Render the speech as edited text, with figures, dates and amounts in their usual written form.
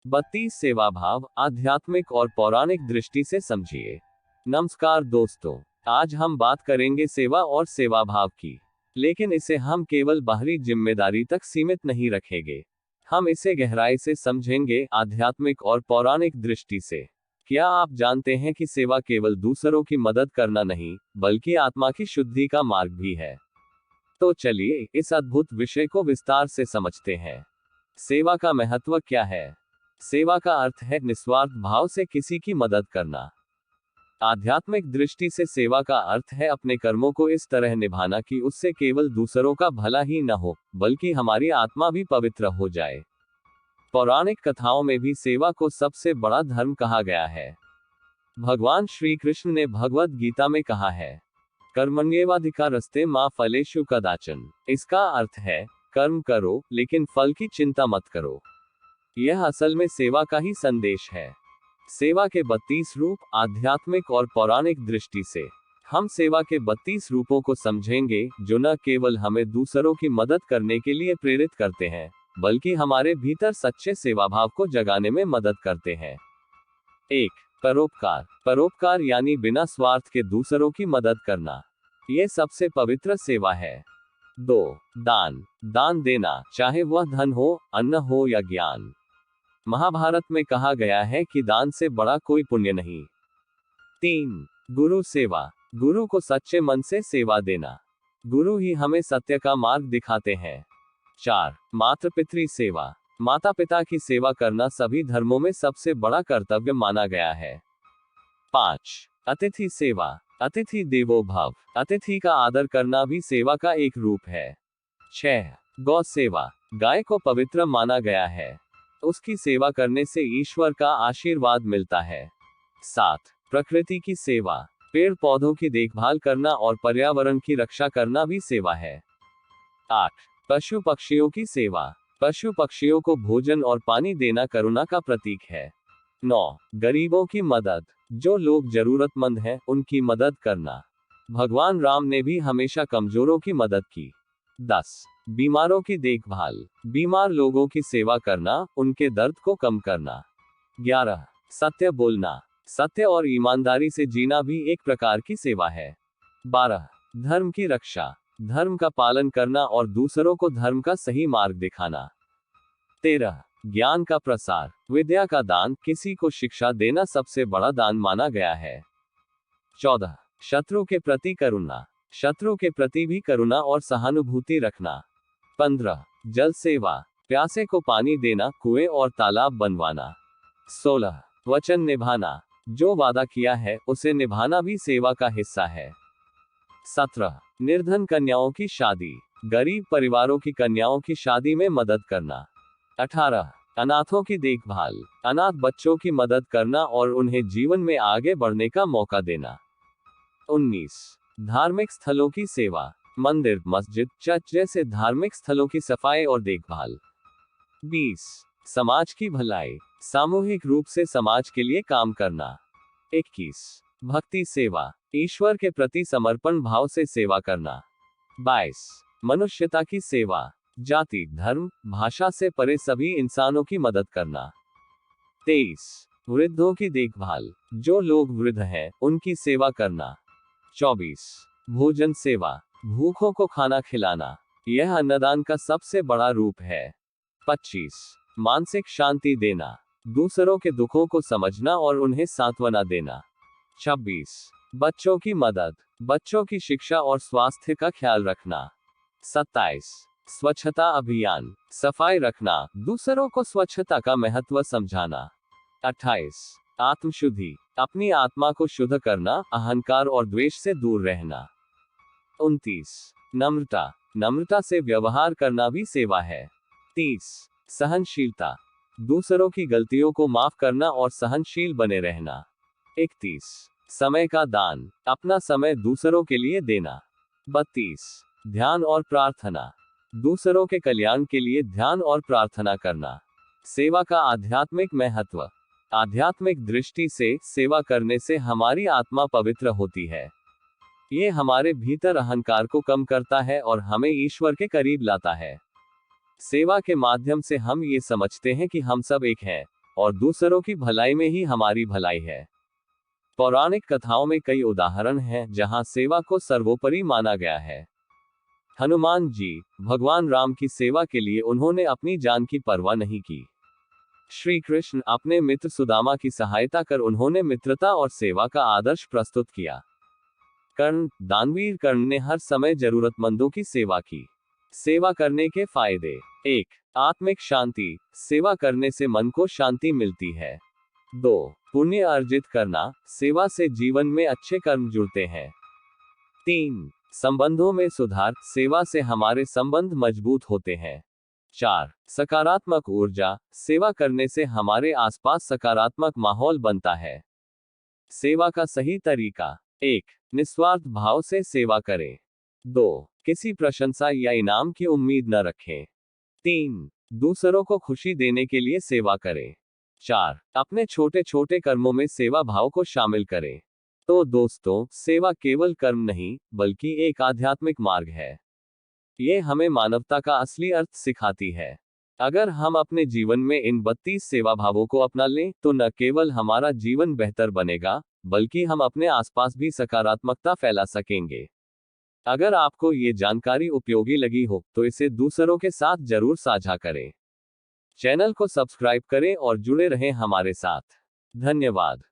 32 सेवा भाव आध्यात्मिक और पौराणिक दृष्टि से समझिए। नमस्कार दोस्तों, आज हम बात करेंगे सेवा और सेवा भाव की, लेकिन इसे हम केवल बाहरी जिम्मेदारी तक सीमित नहीं रखेंगे। हम इसे गहराई से समझेंगे, आध्यात्मिक और पौराणिक दृष्टि से। क्या आप जानते हैं कि सेवा केवल दूसरों की मदद करना नहीं, बल्कि आत्मा की शुद्धि का मार्ग भी है। तो चलिए इस अद्भुत विषय को विस्तार से समझते हैं। सेवा का महत्व क्या है? सेवा का अर्थ है निस्वार्थ भाव से किसी की मदद करना। आध्यात्मिक दृष्टि से सेवा का अर्थ है अपने कर्मों को इस तरह निभाना कि उससे केवल दूसरों का भला ही न हो, बल्कि हमारी आत्मा भी पवित्र हो जाए। पौराणिक कथाओं में भी सेवा को सबसे बड़ा धर्म कहा गया है। भगवान श्री कृष्ण ने भगवद गीता में कहा है, कर्मण्येवाधिकारस्ते मा फलेषु कदाचन। इसका अर्थ है, कर्म करो लेकिन फल की चिंता मत करो। यह असल में सेवा का ही संदेश है। सेवा के 32 रूप आध्यात्मिक और पौराणिक दृष्टि से हम सेवा के 32 रूपों को समझेंगे, जो न केवल हमें दूसरों की मदद करने के लिए प्रेरित करते हैं, बल्कि हमारे भीतर सच्चे सेवा भाव को जगाने में मदद करते हैं। 1. परोपकार। परोपकार यानी बिना स्वार्थ के दूसरों की मदद करना। यह सबसे पवित्र सेवा है। 2. दान। दान देना, चाहे वह धन हो, अन्न हो या ज्ञान। महाभारत में कहा गया है कि दान से बड़ा कोई पुण्य नहीं। 3. गुरु सेवा। गुरु को सच्चे मन से सेवा देना। गुरु ही हमें सत्य का मार्ग दिखाते हैं। 4. मातृ पितृ सेवा। माता पिता की सेवा करना सभी धर्मों में सबसे बड़ा कर्तव्य माना गया है। 5. अतिथि सेवा। अतिथि देवो भव। अतिथि का आदर करना भी सेवा का एक रूप है। 6. गौ सेवा। गाय को पवित्र माना गया है। उसकी सेवा करने से ईश्वर का आशीर्वाद मिलता है। 7. प्रकृति की सेवा। पेड़ पौधों की देखभाल करना और पर्यावरण की रक्षा करना भी सेवा है। 8. पशु पक्षियों की सेवा। पशु पक्षियों को भोजन और पानी देना करुणा का प्रतीक है। 9. गरीबों की मदद। जो लोग जरूरतमंद हैं, उनकी मदद करना। भगवान राम ने भी हमेशा कमजोरों की मदद की। 10. बीमारों की देखभाल। बीमार लोगों की सेवा करना, उनके दर्द को कम करना। 11. सत्य बोलना। सत्य और ईमानदारी से जीना भी एक प्रकार की सेवा है। 12. धर्म की रक्षा। धर्म का पालन करना और दूसरों को धर्म का सही मार्ग दिखाना। 13. ज्ञान का प्रसार। विद्या का दान। किसी को शिक्षा देना सबसे बड़ा दान माना गया है। 14. शत्रु के प्रति करुणा। शत्रु के प्रति भी करुणा और सहानुभूति रखना। 15. जल सेवा। प्यासे को पानी देना, कुएं और तालाब बनवाना। 16. वचन निभाना। जो वादा किया है उसे निभाना भी सेवा का हिस्सा है। 17. निर्धन कन्याओं की शादी। गरीब परिवारों की कन्याओं की शादी में मदद करना। 18. अनाथों की देखभाल। अनाथ बच्चों की मदद करना और उन्हें जीवन में आगे बढ़ने का मौका देना। 19. धार्मिक स्थलों की सेवा। मंदिर, मस्जिद, चर्च जैसे धार्मिक स्थलों की सफाई और देखभाल। 20. समाज की भलाई। सामूहिक रूप से समाज के लिए काम करना। 21. भक्ति सेवा। ईश्वर के प्रति समर्पण भाव से सेवा करना। 22. मनुष्यता की सेवा। जाति, धर्म, भाषा से परे सभी इंसानों की मदद करना। 23. वृद्धों की देखभाल। जो लोग वृद्ध हैं, उनकी सेवा करना। 24. भोजन सेवा। भूखों को खाना खिलाना। यह अन्नदान का सबसे बड़ा रूप है। 25. मानसिक शांति देना। दूसरों के दुखों को समझना और उन्हें सांत्वना देना। 26. बच्चों की मदद। बच्चों की शिक्षा और स्वास्थ्य का ख्याल रखना। 27. स्वच्छता अभियान। सफाई रखना, दूसरों को स्वच्छता का महत्व समझाना। 28. आत्मशुद्धि। अपनी आत्मा को शुद्ध करना, अहंकार और द्वेष से दूर रहना। 29. नम्रता। नम्रता से व्यवहार करना भी सेवा है। 30. सहनशीलता। दूसरों की गलतियों को माफ करना और सहनशील बने रहना। 31. समय का दान। अपना समय दूसरों के लिए देना। 32. ध्यान और प्रार्थना। दूसरों के कल्याण के लिए ध्यान और प्रार्थना करना। सेवा का आध्यात्मिक महत्व। आध्यात्मिक दृष्टि से सेवा करने से हमारी आत्मा पवित्र होती है। ये हमारे भीतर अहंकार को कम करता है और हमें ईश्वर के करीब लाता है। सेवा के माध्यम से हम ये समझते हैं कि हम सब एक हैं और दूसरों की भलाई में ही हमारी भलाई है। पौराणिक कथाओं में कई उदाहरण हैं जहां सेवा को सर्वोपरि माना गया है। हनुमान जी, भगवान राम की सेवा के लिए उन्होंने अपनी जान की परवाह नहीं की। श्री कृष्ण, अपने मित्र सुदामा की सहायता कर उन्होंने मित्रता और सेवा का आदर्श प्रस्तुत किया। कर्ण, दानवीर कर्ण ने हर समय जरूरतमंदों की सेवा की। सेवा करने के फायदे। 1. आत्मिक शांति, सेवा करने से मन को शांति मिलती है। 2. पुण्य अर्जित करना, सेवा से जीवन में अच्छे कर्म जुड़ते हैं। 3. संबंधों में सुधार, सेवा से हमारे संबंध मजबूत होते हैं। 4. सकारात्मक ऊर्जा, सेवा करने से हमारे आसपास सकारात्मक माहौल बनता है। सेवा का सही तरीका। 1. निस्वार्थ भाव से सेवा करें। 2. किसी प्रशंसा या इनाम की उम्मीद न रखें। 3. दूसरों को खुशी देने के लिए सेवा करें। 4. अपने छोटे छोटे कर्मों में सेवा भाव को शामिल करें। तो दोस्तों, सेवा केवल कर्म नहीं, बल्कि एक आध्यात्मिक मार्ग है। ये हमें मानवता का असली अर्थ सिखाती है। अगर हम अपने जीवन में इन 32 सेवा भावों को अपना लें, तो न केवल हमारा जीवन बेहतर बनेगा, बल्कि हम अपने आसपास भी सकारात्मकता फैला सकेंगे। अगर आपको ये जानकारी उपयोगी लगी हो, तो इसे दूसरों के साथ जरूर साझा करें। चैनल को सब्सक्राइब करें और जुड़े रहें हमारे साथ। धन्यवाद।